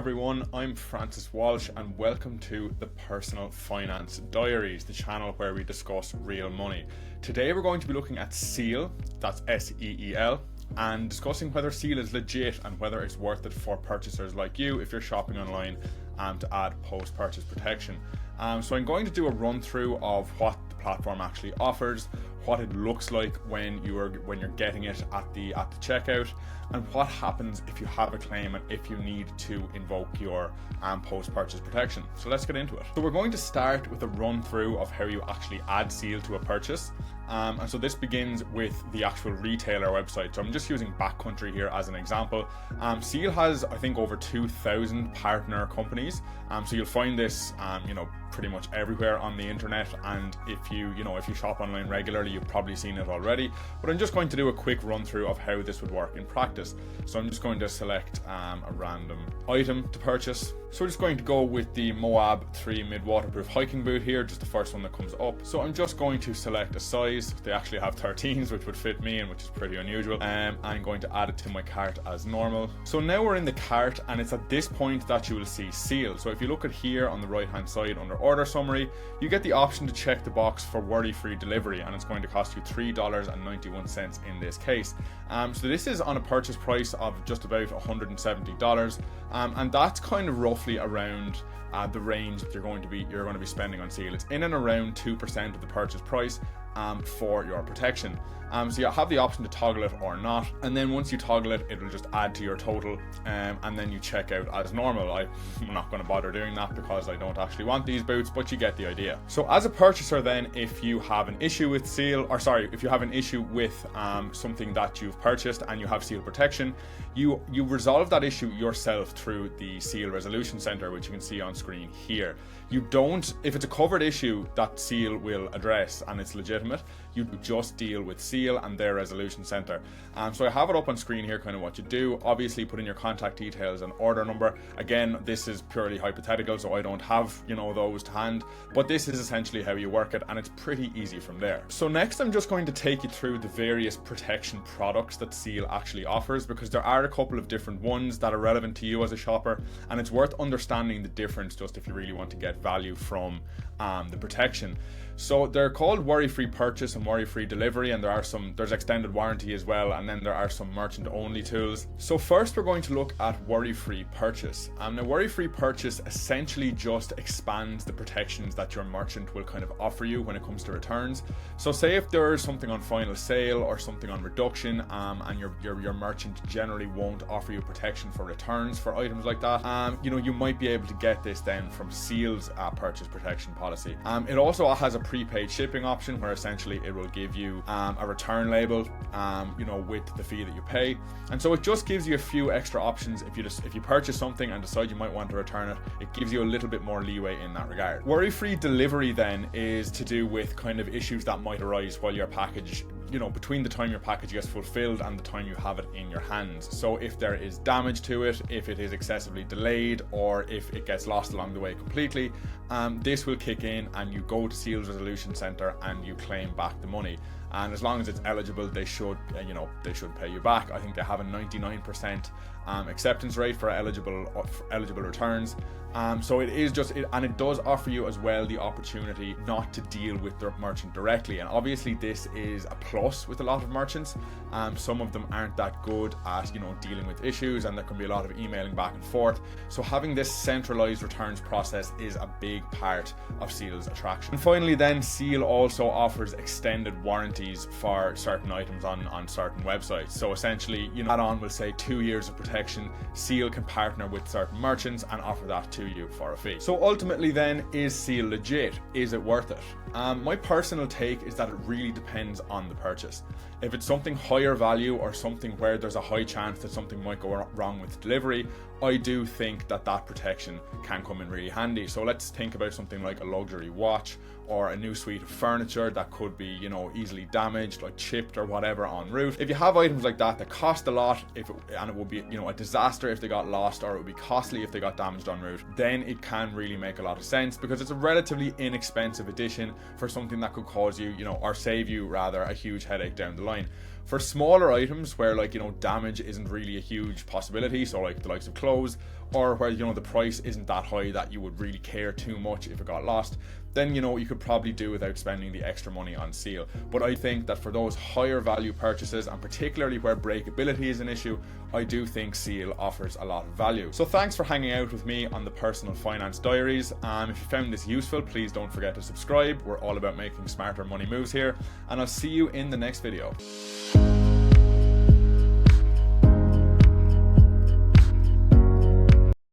everyone, I'm Francis Walsh and welcome to the Personal Finance Diaries, the channel where we discuss real money. Today we're going to be looking at Seel, that's S-E-E-L, and discussing whether Seel is legit and whether it's worth it for purchasers like you if you're shopping online to add post-purchase protection. So I'm going to do a run through of what the platform actually offers, what it looks like when you're getting it at the checkout, and what happens if you have a claim and if you need to invoke your post-purchase protection. So let's get into it. So we're going to start with a run through of how you actually add Seel to a purchase. And so this begins with the actual retailer website. So I'm just using Backcountry here as an example. Seel has, I think, over 2,000 partner companies. So you'll find this, pretty much everywhere on the internet. And if you shop online regularly, you've probably seen it already. But I'm just going to do a quick run through of how this would work in practice. So I'm just going to select a random item to purchase. So we're just going to go with the Moab 3 mid waterproof hiking boot here, just the first one that comes up. So I'm just going to select a size. They actually have 13s, which would fit me and which is pretty unusual. I'm going to add it to my cart as normal. So now we're in the cart, and it's at this point that you will see Seel. So if you look at here on the right hand side under order summary, you get the option to check the box for worry-free delivery, and it's going to cost you $3.91 in this case. So this is on a purchase price of just about $170, and that's kind of roughly around the range that you're going to be spending on Seel. It's in and around 2% of the purchase price for your protection. So you have the option to toggle it or not, and then once you toggle it, it will just add to your total, and then you check out as normal. I'm not going to bother doing that because I don't actually want these boots, but you get the idea. So as a purchaser then, if you have an issue with Seel, if you have an issue with something that you've purchased and you have Seel protection, you resolve that issue yourself through the Seel Resolution Center, which you can see on screen here. If it's a covered issue that Seel will address and it's legitimate, you just deal with Seel and their Resolution Center. So I have it up on screen here, kind of what you do. Obviously put in your contact details and order number. Again, this is purely hypothetical, so I don't have those to hand, but this is essentially how you work it, and it's pretty easy from there. So next I'm just going to take you through the various protection products that Seel actually offers, because there are a couple of different ones that are relevant to you as a shopper, and it's worth understanding the difference just if you really want to get value from the protection. So they're called worry-free purchase and worry-free delivery, and there's extended warranty as well, and then there are some merchant-only tools. So first we're going to look at worry-free purchase. Now worry-free purchase essentially just expands the protections that your merchant will kind of offer you when it comes to returns. So say if there's something on final sale or something on reduction, and your merchant generally won't offer you protection for returns for items like that, you might be able to get this then from Seel's purchase protection policy. It also has a prepaid shipping option where essentially it will give you a return label with the fee that you pay, and so it just gives you a few extra options. If you purchase something and decide you might want to return it, it gives you a little bit more leeway in that regard. Worry-free delivery then is to do with kind of issues that might arise while your package, between the time your package gets fulfilled and the time you have it in your hands. So if there is damage to it, if it is excessively delayed, or if it gets lost along the way completely, this will kick in and you go to Seel's Resolution Center and you claim back the money. And as long as it's eligible, they should pay you back. I think they have a 99% acceptance rate for eligible returns. So it is and it does offer you as well the opportunity not to deal with the merchant directly. And obviously this is a plus with a lot of merchants. Some of them aren't that good at dealing with issues, and there can be a lot of emailing back and forth. So having this centralized returns process is a big part of Seel's attraction. And finally then, Seel also offers extended warranties for certain items on certain websites. So essentially, add-on will say 2 years of protection. Seel can partner with certain merchants and offer that to you for a fee. So ultimately then, is Seel legit? Is it worth it? My personal take is that it really depends on the purchase. If it's something higher value or something where there's a high chance that something might go wrong with delivery, I do think that protection can come in really handy. So let's think about something like a luxury watch or a new suite of furniture that could be, easily damaged, like chipped or whatever en route. If you have items like that cost a lot, and it would be, a disaster if they got lost, or it would be costly if they got damaged en route, then it can really make a lot of sense, because it's a relatively inexpensive addition for something that could cause you, or save you rather, a huge headache down the line. For smaller items where damage isn't really a huge possibility, so like the likes of clothes, or where the price isn't that high that you would really care too much if it got lost, then you could probably do without spending the extra money on Seel. But I think that for those higher value purchases, and particularly where breakability is an issue, I do think Seel offers a lot of value. So thanks for hanging out with me on the Personal Finance Diaries. If you found this useful, please don't forget to subscribe. We're all about making smarter money moves here, and I'll see you in the next video.